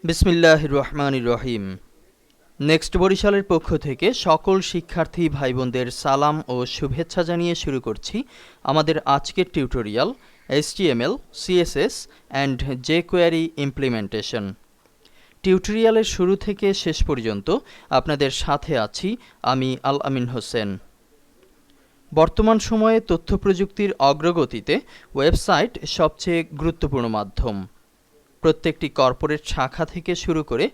বিসমিল্লাহির রহমানির রহিম। নেক্সট বরিশালের পক্ষ থেকে সকল শিক্ষার্থী ভাই বোনদের সালাম ও শুভেচ্ছা জানিয়ে শুরু করছি আমাদের আজকের tutorial HTML, CSS and jQuery implementation. টিউটোরিয়ালের শুরু থেকে শেষ পর্যন্ত আপনাদের সাথে আছি আমি আল আমিন হোসেন। বর্তমান সময়ে তথ্য প্রযুক্তির অগ্রগতিতে ওয়েবসাইট সবচেয়ে গুরুত্বপূর্ণ মাধ্যম। প্রত্যেকটি কর্পোরেট শাখা থেকে শুরু করে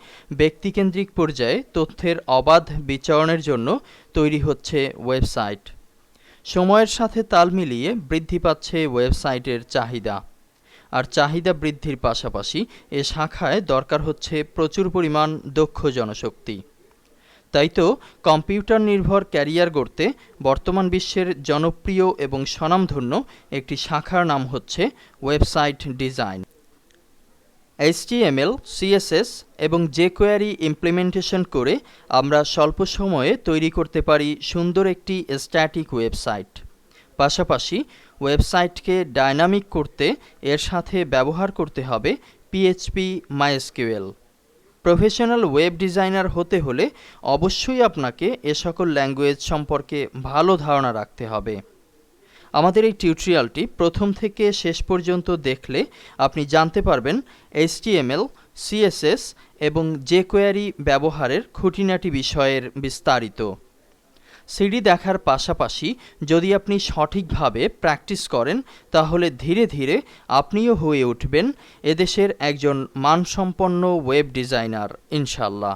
ব্যক্তিকেন্দ্রিক পর্যায়ে তথ্যের অবাধ বিচরণের জন্য তৈরি হচ্ছে ওয়েবসাইট। সময়ের সাথে তাল মিলিয়ে বৃদ্ধি পাচ্ছে ওয়েবসাইটের চাহিদা, আর চাহিদা বৃদ্ধির পাশাপাশি এ শাখায় দরকার হচ্ছে প্রচুর পরিমাণ দক্ষ জনশক্তি। তাই তো কম্পিউটার নির্ভর ক্যারিয়ার গড়তে বর্তমান বিশ্বের জনপ্রিয় এবং স্বনামধন্য একটি শাখার নাম হচ্ছে ওয়েবসাইট ডিজাইন। HTML, CSS এবং jQuery ইমপ্লিমেন্টেশন করে আমরা স্বল্প সময়ে তৈরি করতে পারি সুন্দর একটি স্ট্যাটিক ওয়েবসাইট। পাশাপাশি ওয়েবসাইটকে ডাইনামিক করতে এর সাথে ব্যবহার করতে হবে PHP, MySQL। Professional web designer হতে হলে অবশ্যই আপনাকে এ সকল ল্যাঙ্গুয়েজ সম্পর্কে ভালো ধারণা রাখতে হবে। আমাদের এই টিউটোরিয়ালটি প্রথম থেকে শেষ পর্যন্ত দেখলে আপনি জানতে পারবেন HTML, CSS এবং jQuery ব্যবহারের খুঁটিনাটি বিষয়ের বিস্তারিত। সিডি দেখার পাশাপাশি যদি আপনি সঠিকভাবে প্র্যাকটিস করেন তাহলে ধীরে ধীরে আপনিও হয়ে উঠবেন এদেশের একজন মানসম্পন্ন ওয়েব ডিজাইনার ইনশাল্লাহ।